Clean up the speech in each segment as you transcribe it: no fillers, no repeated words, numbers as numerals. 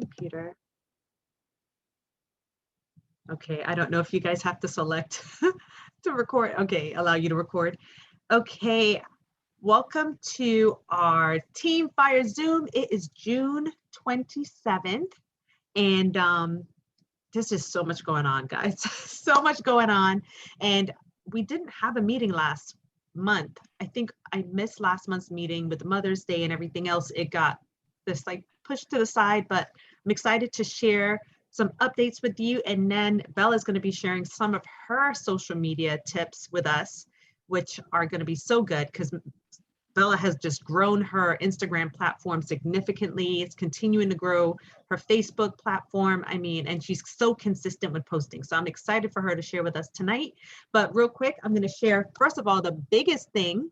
computer. Okay, I don't know if you guys have to select to record. Okay, allow you to record. Okay, welcome to our Team Fire Zoom. It is June 27th, and this is so much going on, guys. So much going on, and we didn't have a meeting last month. I think I missed last month's meeting with Mother's Day and everything else. It got this like pushed to the side, but I'm excited to share some updates with you. And then Vella is going to be sharing some of her social media tips with us, which are going to be so good because Vella has just grown her Instagram platform significantly. It's continuing to grow her Facebook platform. I mean, and she's so consistent with posting. So I'm excited for her to share with us tonight. But real quick, I'm going to share, first of all, the biggest thing,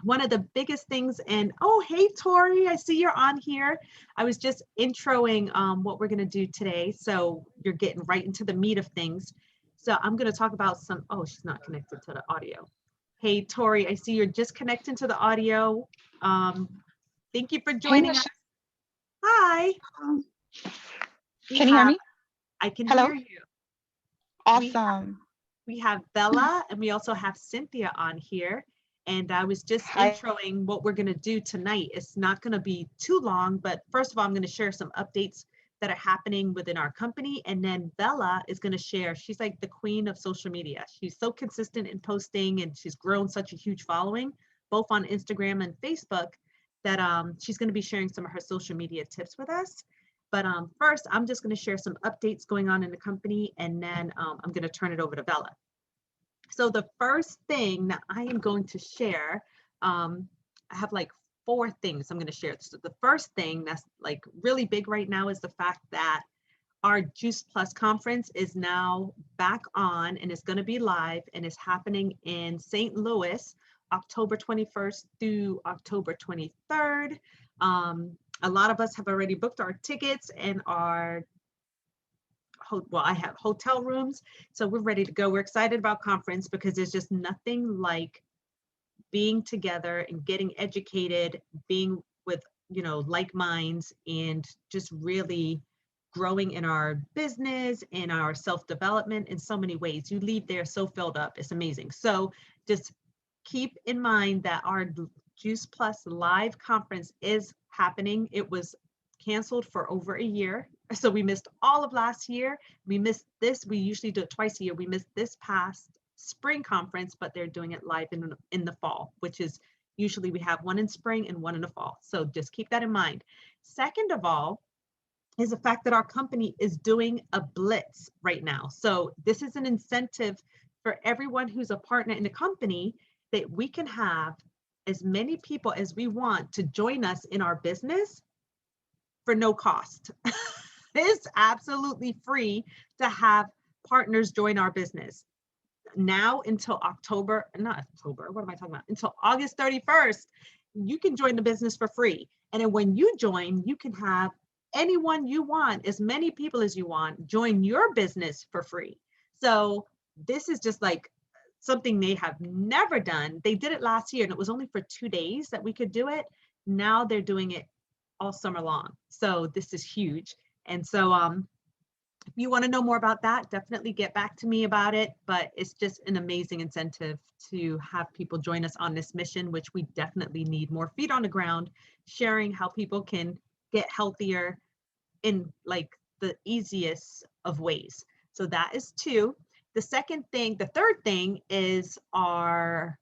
one of the biggest things. And oh, hey, Tori, I see you're on here. I was just introing what we're going to do today. So you're getting right into the meat of things. So I'm going to talk about some, oh, she's not connected to the audio. Hey, Tori, I see you're just connecting to the audio. Thank you for joining us. Hi. Can you hear me? I can Hello? hear you. Awesome. We have Vella and we also have Cynthia on here. And I was just introing what we're going to do tonight. It's not going to be too long, but first of all, I'm going to share some updates that are happening within our company. And then Vella is going to share, she's like the queen of social media. She's so consistent in posting and she's grown such a huge following, both on Instagram and Facebook, that she's going to be sharing some of her social media tips with us. But first, I'm just going to share some updates going on in the company, and then I'm going to turn it over to Vella. So the first thing that I am going to share, I have like 4 things I'm going to share. So the first thing that's like really big right now is the fact that our Juice Plus conference is now back on and is going to be live and is happening in St. Louis, October 21st through October 23rd. A lot of us have already booked our tickets and our I have hotel rooms, so we're ready to go. We're excited about conference because there's just nothing like being together and getting educated, being with, like minds, and just really growing in our business, in our self-development in so many ways. You leave there so filled up. It's amazing. So just keep in mind that our Juice Plus live conference is happening. It was canceled for over a year. So we missed all of last year. We missed this. We usually do it twice a year. We missed this past spring conference, but they're doing it live in the fall, which is usually we have one in spring and one in the fall. So just keep that in mind. Second of all, is the fact that our company is doing a blitz right now. So this is an incentive for everyone who's a partner in the company that we can have as many people as we want to join us in our business for no cost. It's absolutely free to have partners join our business. Now until not October, what am I talking about? Until August 31st, you can join the business for free. And then when you join, you can have anyone you want, as many people as you want, join your business for free. So this is just like something they have never done. They did it last year and it was only for 2 days that we could do it. Now they're doing it all summer long. So this is huge. And so if you want to know more about that, definitely get back to me about it. But it's just an amazing incentive to have people join us on this mission, which we definitely need more feet on the ground, sharing how people can get healthier in like the easiest of ways. So that is 2. The third thing is our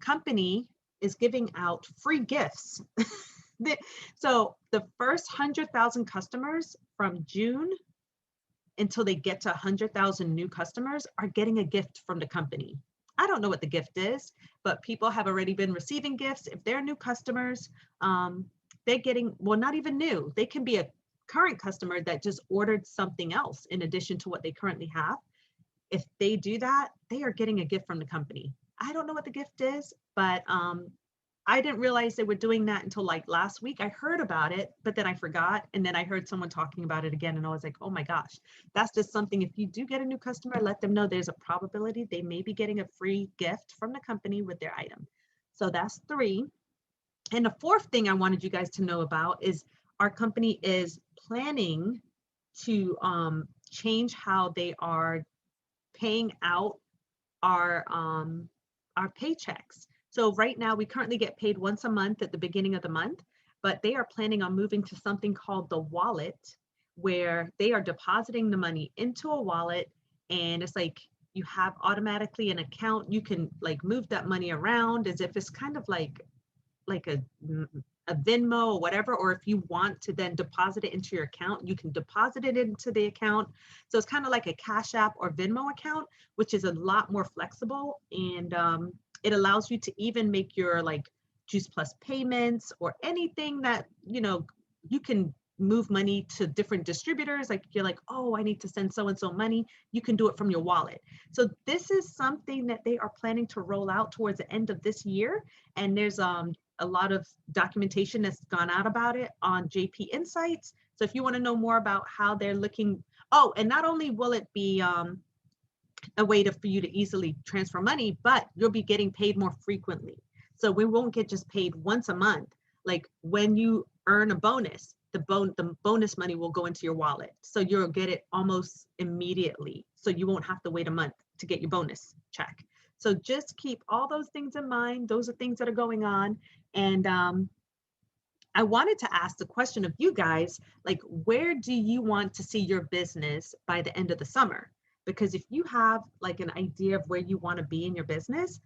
company is giving out free gifts. So the first 100,000 customers from June until they get to 100,000 new customers are getting a gift from the company. I don't know what the gift is, but people have already been receiving gifts. If they're new customers, they're getting, well, not even new. They can be a current customer that just ordered something else in addition to what they currently have. If they do that, they are getting a gift from the company. I don't know what the gift is, but I didn't realize they were doing that until like last week. I heard about it, but then I forgot. And then I heard someone talking about it again. And I was like, oh my gosh, that's just something. If you do get a new customer, let them know there's a probability they may be getting a free gift from the company with their item. So that's 3. And the 4th thing I wanted you guys to know about is our company is planning to change how they are paying out our paychecks. So right now we currently get paid once a month at the beginning of the month, but they are planning on moving to something called the wallet, where they are depositing the money into a wallet, and it's like you have automatically an account. You can like move that money around as if it's kind of like a Venmo or whatever, or if you want to then deposit it into your account, you can deposit it into the account. So it's kind of like a Cash App or Venmo account, which is a lot more flexible. And it allows you to even make your like Juice Plus payments or anything that, you know, you can move money to different distributors. Like you're like, oh, I need to send so-and-so money. You can do it from your wallet. So this is something that they are planning to roll out towards the end of this year. And there's a lot of documentation that's gone out about it on JP Insights. So if you want to know more about how they're looking, oh, and not only will it be a way for you to easily transfer money, but you'll be getting paid more frequently. So we won't get just paid once a month. Like when you earn a bonus, the bonus money will go into your wallet. So you'll get it almost immediately. So you won't have to wait a month to get your bonus check. So just keep all those things in mind. Those are things that are going on. And I wanted to ask the question of you guys, like, where do you want to see your business by the end of the summer? Because if you have like an idea of where you want to be in your business,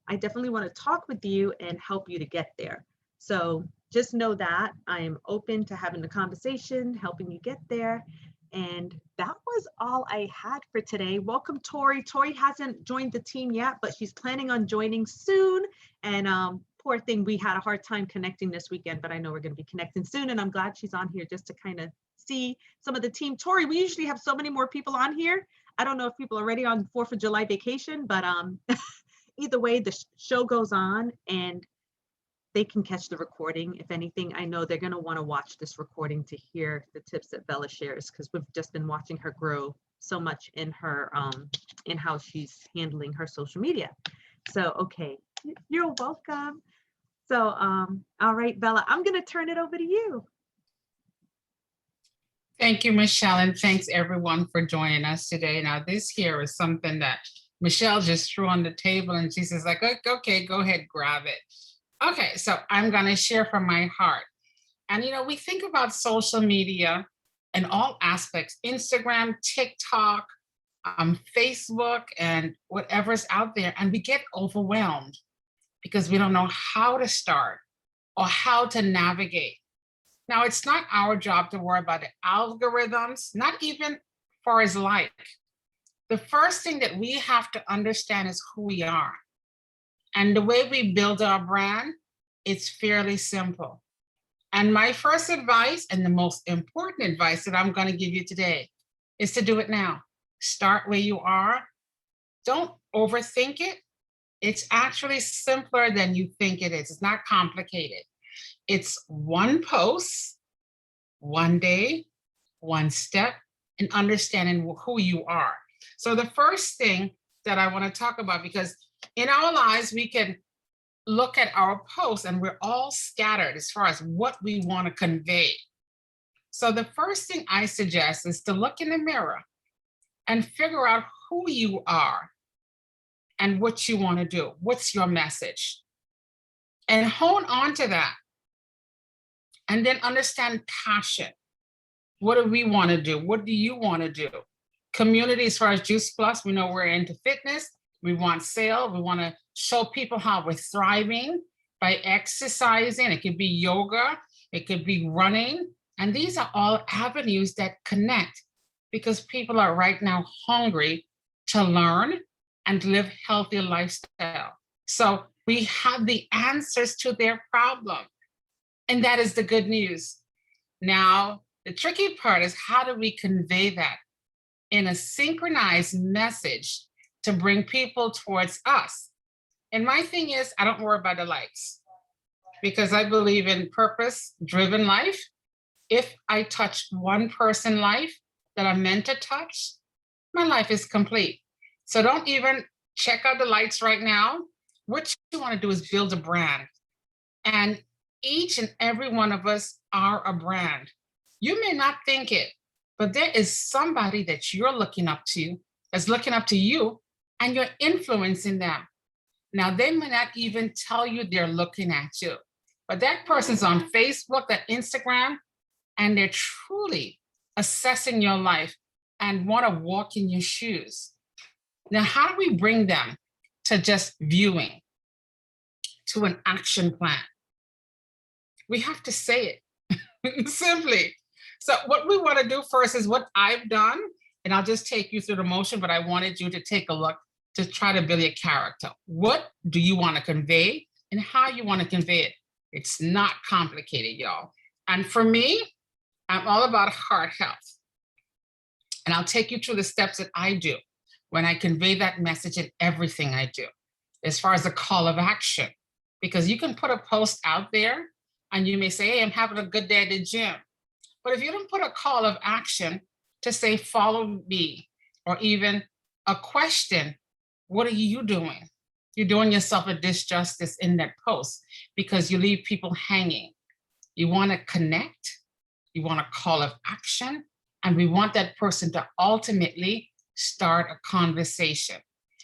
I definitely want to talk with you and help you to get there. So just know that I am open to having the conversation, helping you get there. And that was all I had for today. Welcome, Tori. Tori hasn't joined the team yet, but she's planning on joining soon. And poor thing, we had a hard time connecting this weekend, but I know we're going to be connecting soon. And I'm glad she's on here just to kind of see some of the team. Tori, we usually have so many more people on here. I don't know if people are already on 4th of July vacation, but either way, the show goes on and they can catch the recording. If anything, I know they're going to want to watch this recording to hear the tips that Vella shares, because we've just been watching her grow so much in her in how she's handling her social media. So okay, you're welcome. So all right, Vella, I'm going to turn it over to you. Thank you, Michelle, and thanks everyone for joining us today. Now, this here is something that Michelle just threw on the table, and she says like, okay, go ahead, grab it. Okay, so I'm gonna share from my heart. And you know, we think about social media in all aspects, Instagram, TikTok, Facebook, and whatever's out there, and we get overwhelmed because we don't know how to start or how to navigate. Now, it's not our job to worry about the algorithms, not even far as like. The first thing that we have to understand is who we are. And the way we build our brand, it's fairly simple. And my first advice, and the most important advice that I'm going to give you today, is to do it now. Start where you are. Don't overthink it. It's actually simpler than you think it is. It's not complicated. It's one post, one day, one step, and understanding who you are. So the first thing that I want to talk about, because in our lives, we can look at our posts and we're all scattered as far as what we want to convey. So the first thing I suggest is to look in the mirror and figure out who you are and what you want to do. What's your message? And hone on to that. And then understand passion. What do we want to do? What do you want to do? Community, as far as Juice Plus, we know we're into fitness. We want sale. We want to show people how we're thriving by exercising. It could be yoga. It could be running. And these are all avenues that connect, because people are right now hungry to learn and live healthier lifestyle. So we have the answers to their problem. And that is the good news. Now, the tricky part is, how do we convey that in a synchronized message to bring people towards us? And my thing is, I don't worry about the likes, because I believe in purpose-driven life. If I touch one person's life that I'm meant to touch, my life is complete. So don't even check out the likes right now. What you want to do is build a brand. And Each and every one of us are a brand. You may not think it, but there is somebody that you're looking up to, that's looking up to you, and you're influencing them. Now, they may not even tell you they're looking at you, but that person's on Facebook, that Instagram, and they're truly assessing your life and want to walk in your shoes. Now, how do we bring them to just viewing, to an action plan? We have to say it simply. So what we want to do first is what I've done, and I'll just take you through the motion, but I wanted you to take a look to try to build your character. What do you want to convey and how you want to convey it? It's not complicated, y'all. And for me, I'm all about heart health. And I'll take you through the steps that I do when I convey that message in everything I do, as far as a call of action. Because you can put a post out there and you may say, hey, I'm having a good day at the gym. But if you don't put a call of action to say, follow me, or even a question, what are you doing? You're doing yourself a disjustice in that post because you leave people hanging. You want to connect, you want a call of action, and we want that person to ultimately start a conversation.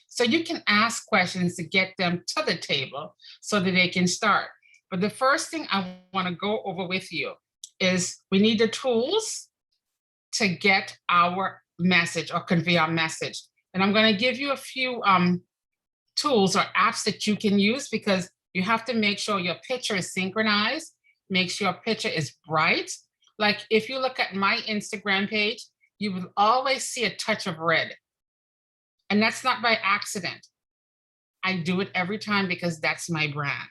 So you can ask questions to get them to the table so that they can start. But the first thing I want to go over with you is we need the tools to get our message or convey our message. And I'm going to give you a few tools or apps that you can use, because you have to make sure your picture is synchronized, make sure your picture is bright. Like if you look at my Instagram page, you will always see a touch of red. And that's not by accident. I do it every time because that's my brand.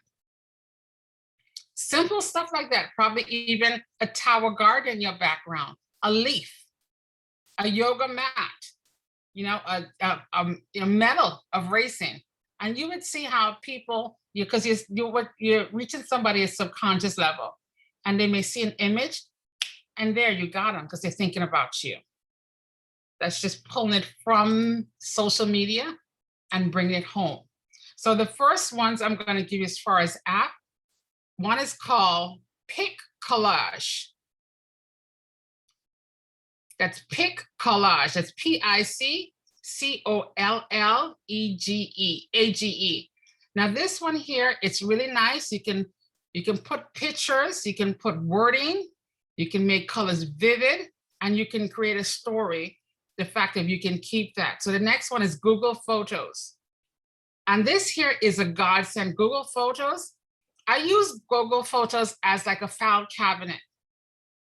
Simple stuff like that, probably even a tower garden in your background, a leaf, a yoga mat, a medal of racing. And you would see how people, because you're reaching somebody's subconscious level, and they may see an image, and there you got them because they're thinking about you. That's just pulling it from social media and bringing it home. So the first ones I'm going to give you as far as app, one is called Pick Collage. That's Pick Collage. That's PICCOLLEGE. Now this one here, it's really nice. You can put pictures, you can put wording, you can make colors vivid, and you can create a story. The fact that you can keep that. So the next one is Google Photos. And this here is a godsend. Google Photos. I use Google Photos as like a file cabinet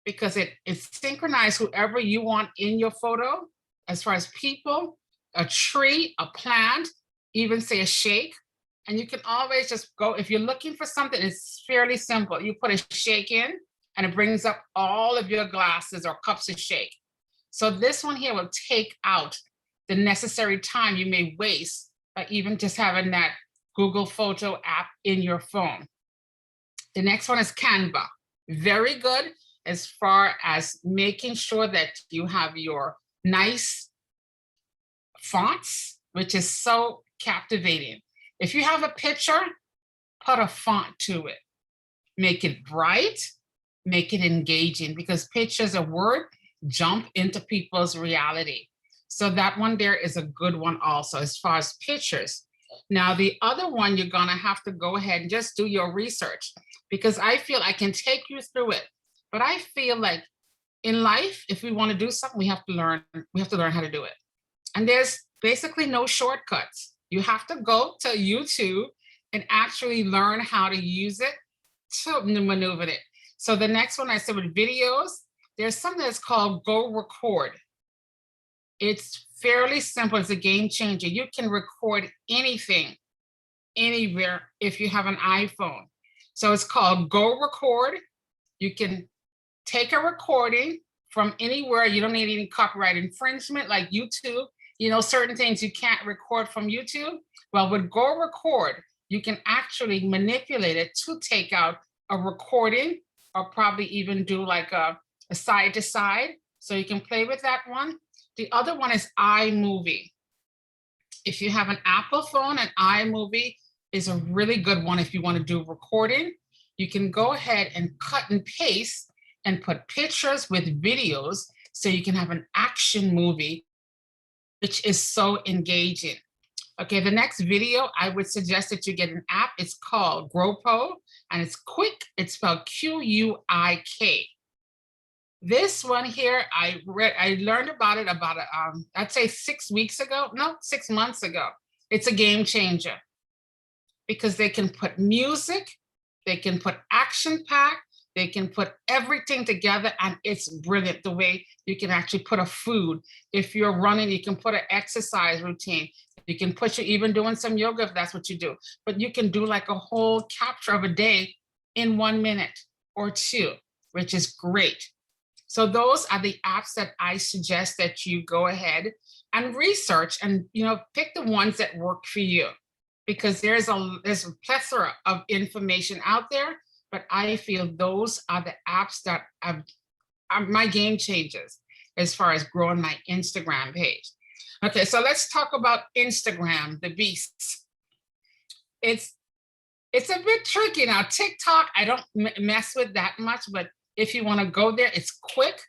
because it's synchronized whoever you want in your photo, as far as people, a tree, a plant, even say a shake. And you can always just go, if you're looking for something, it's fairly simple. You put a shake in and it brings up all of your glasses or cups of shake. So this one here will take out the necessary time you may waste by even just having that Google Photo app in your phone. The next one is Canva. Very good as far as making sure that you have your nice fonts, which is so captivating. If you have a picture, put a font to it. Make it bright, make it engaging, because pictures of word jump into people's reality. So that one there is a good one also as far as pictures. Now, the other one, you're gonna have to go ahead and just do your research, because I feel I can take you through it. But I feel like in life, if we want to do something, we have to learn how to do it. And there's basically no shortcuts. You have to go to YouTube and actually learn how to use it to maneuver it. So the next one I said with videos, there's something that's called Go Record. It's fairly simple. It's a game changer. You can record anything, anywhere, if you have an iPhone. So it's called Go Record. You can take a recording from anywhere. You don't need any copyright infringement like YouTube. You know, certain things you can't record from YouTube. Well, with Go Record, you can actually manipulate it to take out a recording, or probably even do like a side to side. So you can play with that one. The other one is iMovie. If you have an Apple phone, an iMovie is a really good one if you want to do recording. you can go ahead and cut and paste and put pictures with videos so you can have an action movie, which is so engaging. Okay, the next video, I would suggest that you get an app. It's called Gropo, and it's quick. It's spelled Q-U-I-K. This one here, I learned about it about, I'd say 6 weeks ago. No, 6 months ago. It's a game changer because they can put music, they can put action pack, they can put everything together, and it's brilliant the way you can actually put a food. If you're running, you can put an exercise routine. You can put you even doing some yoga if that's what you do. But you can do like a whole capture of a day in 1 minute or 2, which is great. So those are the apps that I suggest that you go ahead and research and pick the ones that work for you, because there's a plethora of information out there. But I feel those are the apps that are my game changers as far as growing my Instagram page. Okay, so let's talk about Instagram, the beast. It's a bit tricky now. TikTok, I don't mess with that much, but if you want to go there, it's quick.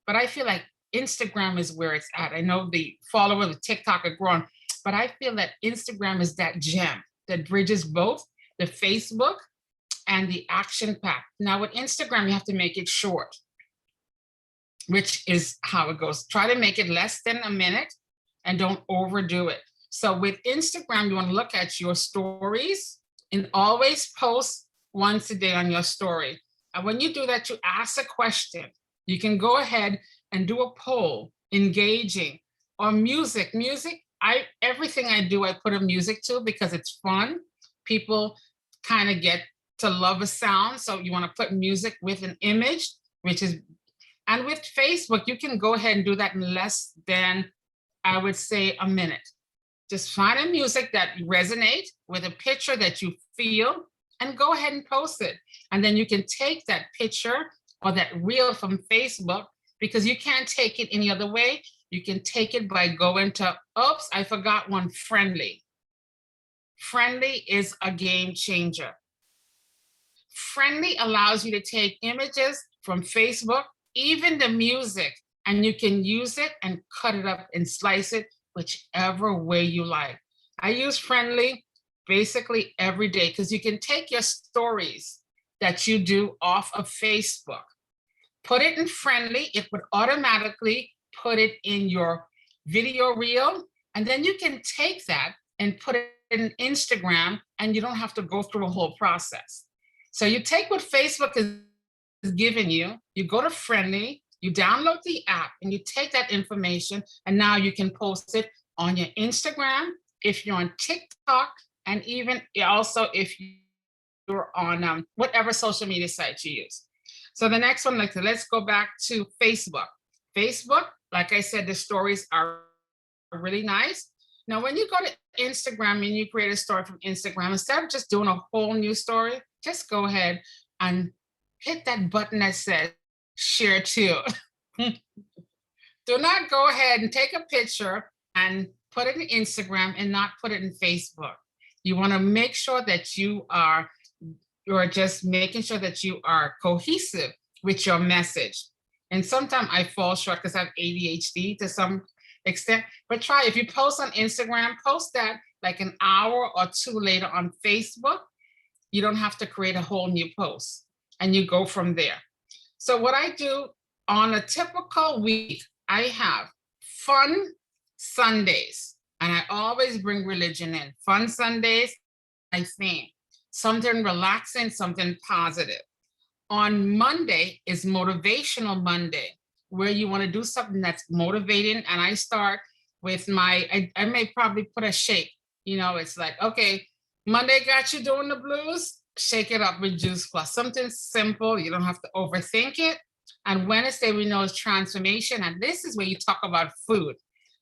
But I feel like Instagram is where it's at. I know the followers of TikTok are growing, but I feel that Instagram is that gem that bridges both the Facebook and the action pack. Now with Instagram, you have to make it short, which is how it goes. Try to make it less than a minute and don't overdo it. So with Instagram, you want to look at your stories and always post once a day on your story. And when you do that, you ask a question. You can go ahead and do a poll, engaging, or music. Everything I do, I put a music to because it's fun. People kind of get to love a sound. So you want to put music with an image, and with Facebook, you can go ahead and do that in less than, I would say, a minute. Just find a music that resonates with a picture that you feel and go ahead and post it. And then you can take that picture or that reel from Facebook, because you can't take it any other way. You can take it by going to, oops, I forgot one, Friendly. Friendly is a game changer. Friendly allows you to take images from Facebook, even the music, and you can use it and cut it up and slice it whichever way you like. I use Friendly basically every day because you can take your stories that you do off of Facebook, put it in Friendly, it would automatically put it in your video reel, and then you can take that and put it in Instagram, and you don't have to go through a whole process. So you take what Facebook is giving you, you go to Friendly, you download the app, and you take that information, and now you can post it on your Instagram, if you're on TikTok, and even also if you're on whatever social media site you use. So the next one, let's go back to Facebook. Facebook, like I said, the stories are really nice. Now, when you go to Instagram and you create a story from Instagram, instead of just doing a whole new story, just go ahead and hit that button that says share to. Do not go ahead and take a picture and put it in Instagram and not put it in Facebook. You want to make sure that you're just making sure that you are cohesive with your message. And sometimes I fall short because I have ADHD to some extent, but try, if you post on Instagram, post that like an hour or 2 later on Facebook. You don't have to create a whole new post, and you go from there. So what I do on a typical week, I have fun Sundays, and I always bring religion in. Fun Sundays, I think something relaxing, something positive. On Monday is Motivational Monday, where you want to do something that's motivating. And I start with I may probably put a shake. It's like, okay, Monday got you doing the blues, shake it up with Juice Plus. Something simple, you don't have to overthink it. And Wednesday, we know is transformation. And this is where you talk about food,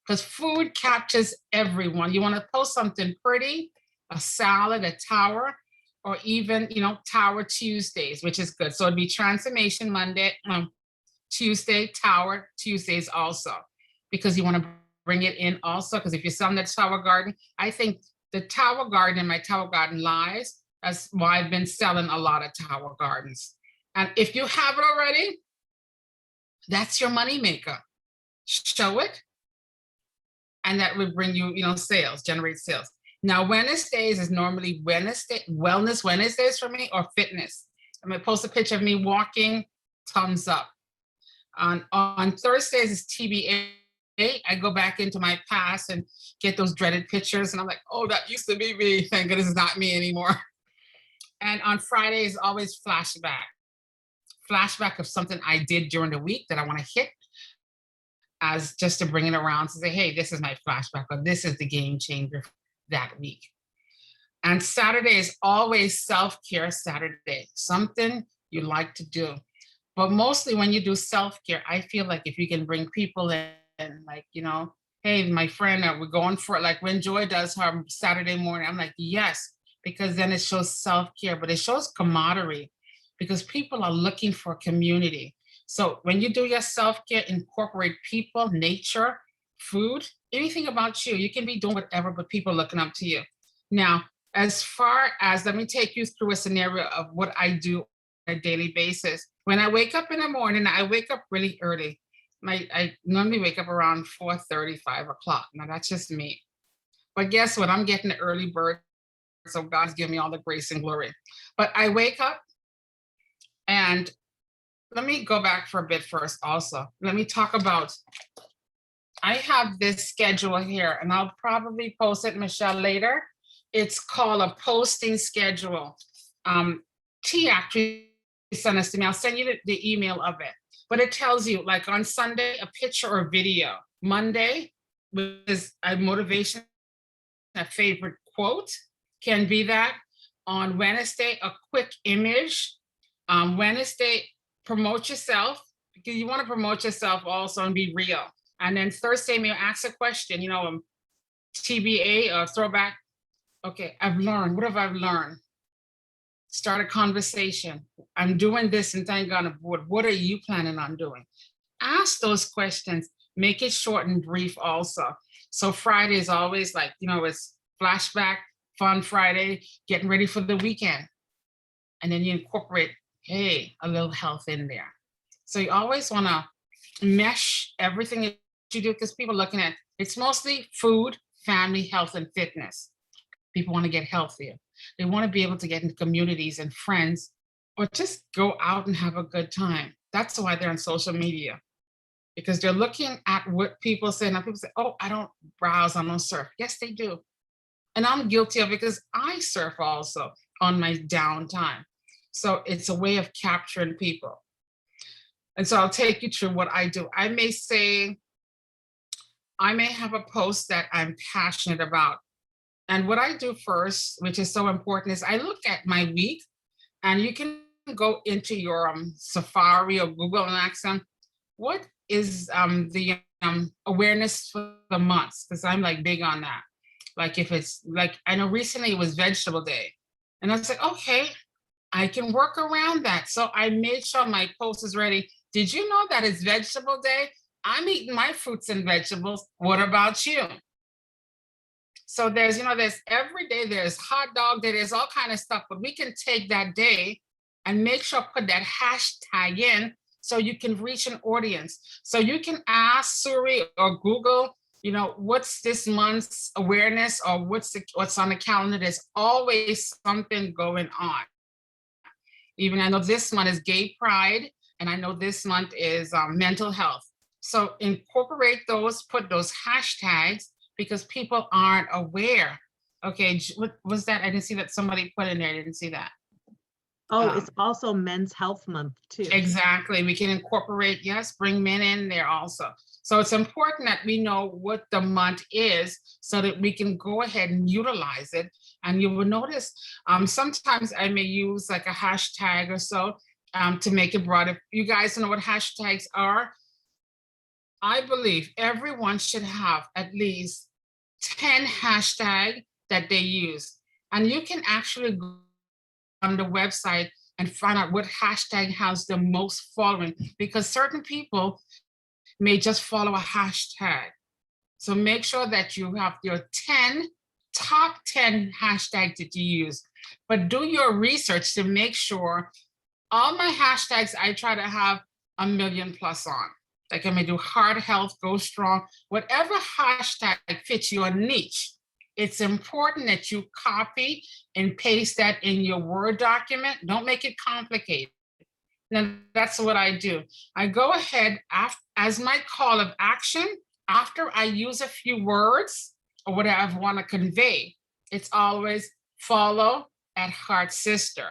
because food captures everyone. You want to post something pretty, a salad, a tower, or even, Tower Tuesdays, which is good. So it'd be Transformation Monday, Tuesday, Tower Tuesdays also, because you want to bring it in also, because if you're selling the Tower Garden, I think the Tower Garden and my Tower Garden Lives That's why I've been selling a lot of Tower Gardens. And if you have it already, that's your money maker. Show it, and that would bring you, sales, generate sales. Now, Wednesdays is normally wellness Wednesdays for me, or fitness. I'm gonna post a picture of me walking, thumbs up. On Thursdays is TBA. I go back into my past and get those dreaded pictures, and I'm like, oh, that used to be me. Thank goodness it's not me anymore. And on Fridays, always flashback of something I did during the week that I want to hit, as just to bring it around to say, hey, this is my flashback, or this is the game changer that week. And Saturday is always self-care Saturday, something you like to do. But mostly when you do self-care, I feel like if you can bring people in, like, hey, my friend, we're going for it. Like when Joy does her Saturday morning, I'm like, yes, because then it shows self-care, but it shows camaraderie, because people are looking for community. So when you do your self-care, incorporate people, nature, food, anything about you. You can be doing whatever, but people are looking up to you. Now, as far as, let me take you through a scenario of what I do on a daily basis. When I wake up in the morning, I wake up really early. I normally wake up around 4:30, 5 o'clock. Now that's just me. But guess what? I'm getting the early bird. So God's given me all the grace and glory. But I wake up, and let me go back for a bit first also. Let me talk about, I have this schedule here, and I'll probably post it, Michelle, later. It's called a posting schedule. T actually sent us to me. I'll send you the email of it. But it tells you, like on Sunday, a picture or video. Monday is a motivation, a favorite quote, can be that. On Wednesday, a quick image. Wednesday, promote yourself, because you want to promote yourself also and be real. And then Thursday, maybe ask a question, TBA or throwback. Okay, I've learned. What have I learned? Start a conversation. I'm doing this, and thank God I'm bored. What are you planning on doing? Ask those questions. Make it short and brief also. So Friday is always like, it's flashback, fun Friday, getting ready for the weekend. And then you incorporate, hey, a little health in there. So you always want to mesh everything that you do, because people are looking at, it's mostly food, family, health, and fitness. People want to get healthier. They want to be able to get into communities and friends, or just go out and have a good time. That's why they're on social media, because they're looking at what people say. Now people say, oh, I don't browse, I don't surf. Yes, they do. And I'm guilty of it, because I surf also on my downtime. So it's a way of capturing people. And so I'll take you through what I do. I may have a post that I'm passionate about. And what I do first, which is so important, is I look at my week, and you can go into your Safari or Google and ask them, what is the awareness for the months? Because I'm like big on that. Like if it's like, I know recently it was Vegetable Day. And I was like, okay, I can work around that. So I made sure my post is ready. Did you know that it's Vegetable Day? I'm eating my fruits and vegetables. What about you? So there's every day, there's hot dog day, there's all kind of stuff, but we can take that day and make sure, put that hashtag in, so you can reach an audience. So you can ask Siri or Google, what's this month's awareness, or what's on the calendar. There's always something going on. Even I know this month is Gay Pride, and I know this month is mental health. So incorporate those, put those hashtags, because people aren't aware. Okay, what was that? I didn't see that somebody put in there. I didn't see that. Oh, it's also Men's Health Month too. Exactly. We can incorporate, yes, bring men in there also. So it's important that we know what the month is, so that we can go ahead and utilize it. And you will notice sometimes I may use like a hashtag or so to make it broad. If you guys know what hashtags are, I believe everyone should have at least 10 hashtags that they use. And you can actually go on the website and find out what hashtag has the most following, because certain people may just follow a hashtag. So make sure that you have your top 10 hashtags that you use. but do your research to make sure all my hashtags, I try to have 1 million plus on. Like I may do heart health, go strong, whatever hashtag fits your niche. It's important that you copy and paste that in your Word document. Don't make it complicated. Now, that's what I do. I go ahead as my call of action, after I use a few words or whatever I want to convey, it's always follow at Heart Sister.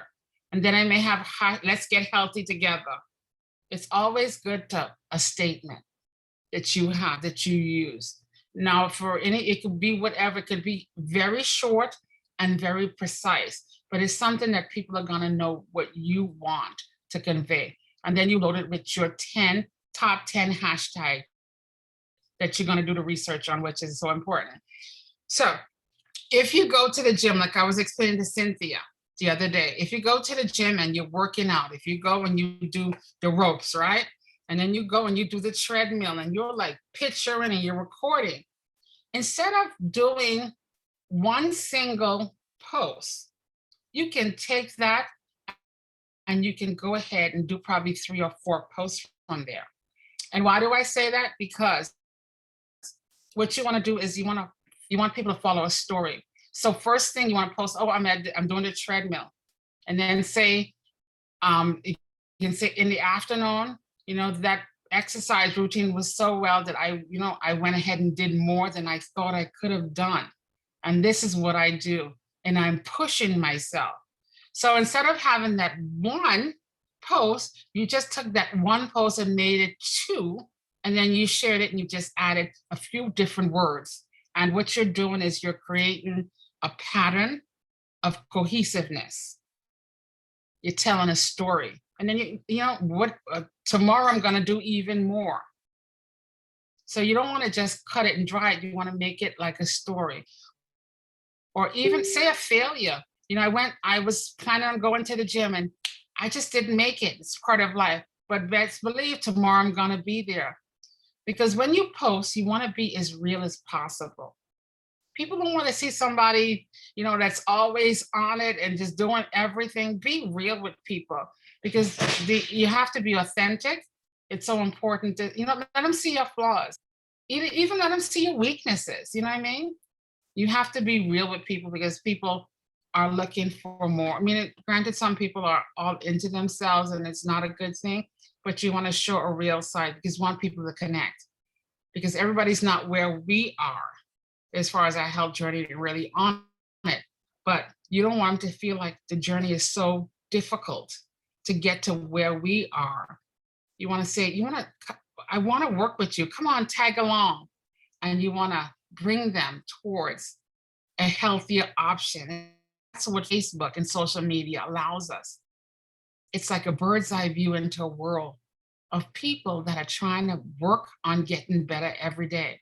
And then I may have, let's get healthy together. It's always good to a statement that you have, that you use. Now for any, it could be whatever, it could be very short and very precise, but it's something that people are gonna know what you want to convey. And then you load it with your top 10 hashtag that you're gonna do the research on, which is so important. So if you go to the gym, like I was explaining to Cynthia the other day, if you go to the gym and you're working out, if you go and you do the ropes, right? And then you go and you do the treadmill and you're like picturing and you're recording. Instead of doing one single post, you can take that and you can go ahead and do probably 3 or 4 posts from there. And why do I say that? Because what you want to do is you want people to follow a story. So first thing you want to post, oh, I'm doing the treadmill. And then say, you can say in the afternoon, that exercise routine was so well that I went ahead and did more than I thought I could have done. And this is what I do. And I'm pushing myself. So instead of having that one post, you just took that one post and made it 2, and then you shared it and you just added a few different words. And what you're doing is you're creating a pattern of cohesiveness. You're telling a story. And then, tomorrow I'm going to do even more. So you don't want to just cut it and dry it. You want to make it like a story. Or even say a failure. I was planning on going to the gym and I just didn't make it. It's part of life. But best believe tomorrow I'm going to be there. Because when you post, you want to be as real as possible. People don't want to see somebody, that's always on it and just doing everything. Be real with people because you have to be authentic. It's so important to, let them see your flaws. Even let them see your weaknesses. You know what I mean? You have to be real with people because people are looking for more. I mean, granted, some people are all into themselves and it's not a good thing, but you want to show a real side because you want people to connect because everybody's not where we are as far as our health journey really on it. But you don't want them to feel like the journey is so difficult to get to where we are. You want to say, I want to work with you. Come on, tag along. And you want to bring them towards a healthier option. And that's what Facebook and social media allows us. It's like a bird's eye view into a world of people that are trying to work on getting better every day,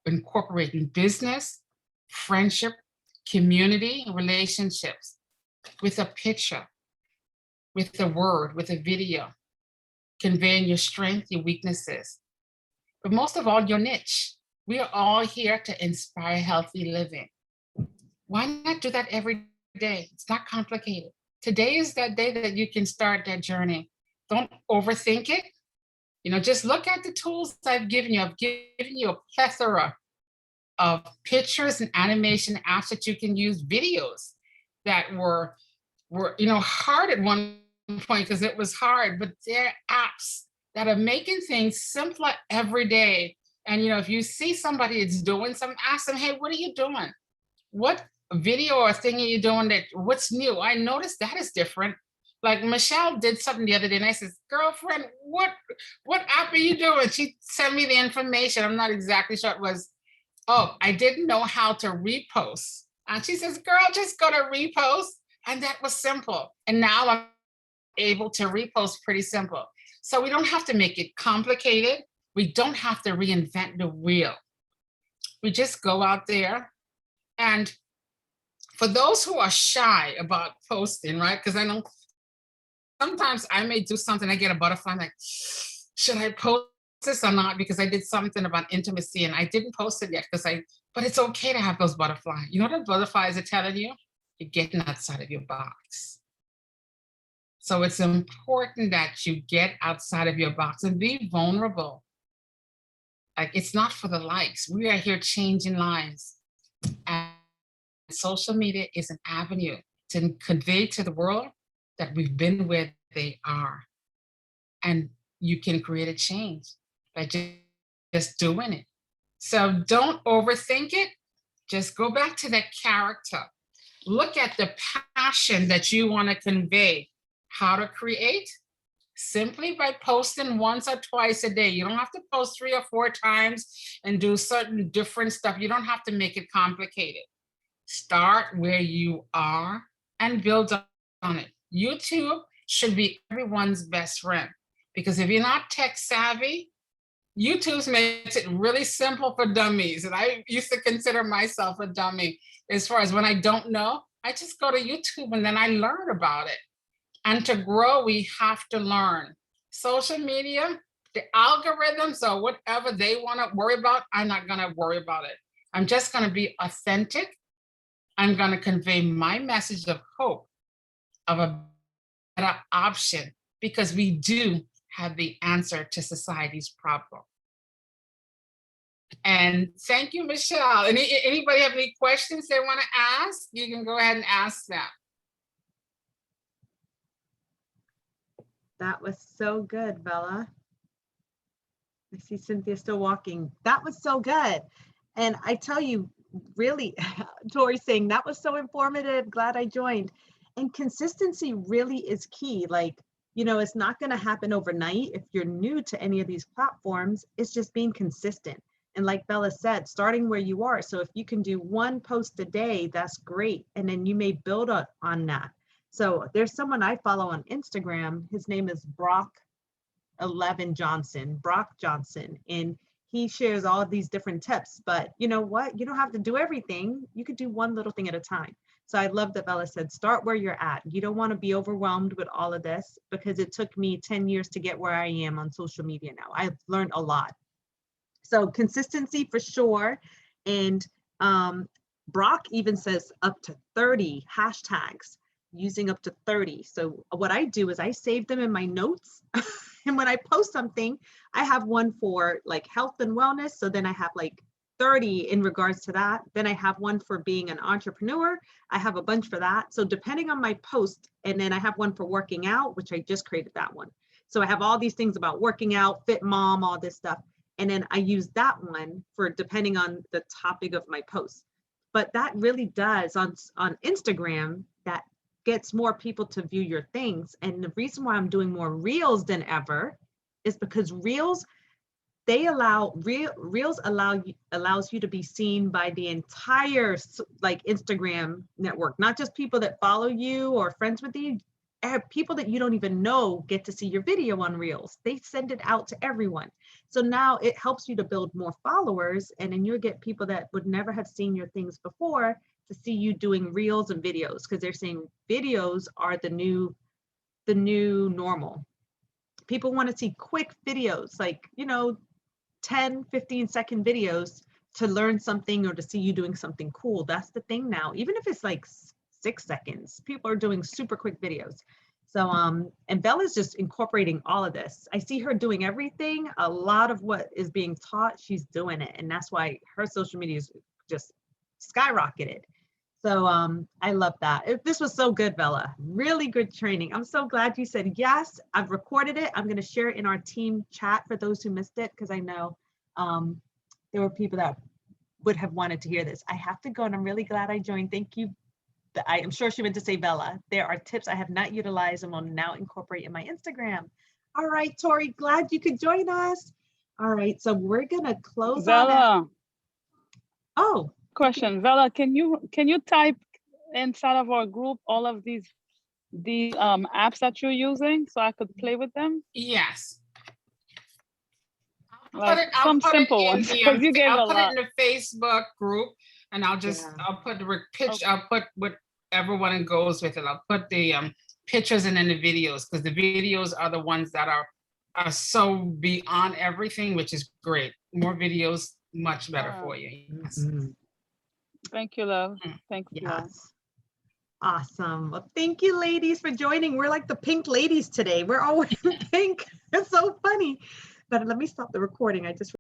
incorporating business, friendship, community, relationships with a picture, with a word, with a video, conveying your strength, your weaknesses, but most of all, your niche. We are all here to inspire healthy living. Why not do that every day? It's not complicated. Today is that day that you can start that journey. Don't overthink it. Just look at the tools I've given you. I've given you a plethora of pictures and animation apps that you can use, videos that were hard at one point because it was hard, but they're apps that are making things simpler every day. And if you see somebody that's doing something, ask them, hey, what are you doing? What video or thing are you doing what's new? I noticed that is different. Like Michelle did something the other day and I said, girlfriend, what app are you doing? She sent me the information. I'm not exactly sure it was, I didn't know how to repost. And she says, girl, just go to repost. And that was simple. And now I'm able to repost pretty simple. So we don't have to make it complicated. We don't have to reinvent the wheel. We just go out there. And for those who are shy about posting, right? Because I know sometimes I may do something, I get a butterfly, I'm like, should I post this or not? Because I did something about intimacy and I didn't post it yet but it's okay to have those butterflies. You know what the butterflies are telling you? you're getting outside of your box. So it's important that you get outside of your box and be vulnerable. Like, it's not for the likes. We are here changing lives. And social media is an avenue to convey to the world that we've been where they are. And you can create a change by just doing it. So don't overthink it. Just go back to that character. Look at the passion that you want to convey. How to create? Simply by posting once or twice a day. You don't have to post 3 or 4 times and do certain different stuff. You don't have to make it complicated. Start where you are and build on it. YouTube should be everyone's best friend, because if you're not tech savvy, YouTube makes it really simple for dummies. And I used to consider myself a dummy as far as when I don't know, I just go to YouTube and then I learn about it. And to grow, we have to learn. Social media, the algorithms or whatever they want to worry about, I'm not going to worry about it. I'm just going to be authentic. I'm going to convey my message of hope, of a better option, because we do have the answer to society's problem. And thank you, Michelle. Anybody have any questions they want to ask? You can go ahead and ask them. That was so good, Vella. I see Cynthia still walking. That was so good. And I tell you, really, Tori saying that was so informative. Glad I joined. And consistency really is key. Like, you know, it's not going to happen overnight. If you're new to any of these platforms, it's just being consistent. And like Vella said, starting where you are. So if you can do 1 post a day, that's great. And then you may build up on that. So there's someone I follow on Instagram. His name is Brock Johnson, and he shares all of these different tips. But you know what? You don't have to do everything. You could do one little thing at a time. So I love that Vella said, start where you're at. You don't want to be overwhelmed with all of this, because it took me 10 years to get where I am on social media now. I've learned a lot. So consistency for sure. And Brock even says up to 30 hashtags, using up to 30. So what I do is I save them in my notes. And when I post something, I have one for like health and wellness. So then I have like 30 in regards to that. Then I have one for being an entrepreneur. I have a bunch for that. So depending on my post, and then I have one for working out, which I just created that one. So I have all these things about working out, fit mom, all this stuff. And then I use that one for depending on the topic of my post. But that really does on Instagram, that gets more people to view your things. And the reason why I'm doing more reels than ever is because reels allows you to be seen by the entire like Instagram network, not just people that follow you or friends with you. People that you don't even know get to see your video on reels. They send it out to everyone. So now it helps you to build more followers, and then you'll get people that would never have seen your things before to see you doing reels and videos, because they're saying videos are the new normal. People want to see quick videos, like, you know, 10-15-second videos to learn something or to see you doing something cool. That's the thing now. Even if it's like 6 seconds, people are doing super quick videos. So and Bella's just incorporating all of this. I see her doing everything. A lot of what is being taught, she's doing it, and that's why her social media is just skyrocketed. So I love that. This was so good, Vella. Really good training. I'm so glad you said yes. I've recorded it. I'm going to share it in our team chat for those who missed it, because I know there were people that would have wanted to hear this. I have to go, and I'm really glad I joined. Thank you. I am sure she meant to say Vella. There are tips I have not utilized and will now incorporate in my Instagram. All right, Tori, glad you could join us. All right, so we're going to close on Vella, Oh. question. Vella, can you type inside of our group all of these apps that you're using so I could play with them? Yes. Like some simple ones, because you gave a lot. I'll put it in the Facebook group, and I'll put the picture. I'll put whatever one it goes with it. I'll put the pictures and then the videos, because the videos are the ones that are so beyond everything, which is great. More videos, much better for you. Yes. Thank you, love. Thanks, Yes. love. Awesome. Well, thank you, ladies, for joining. We're like the pink ladies today. We're all wearing pink. It's so funny. But let me stop the recording. I just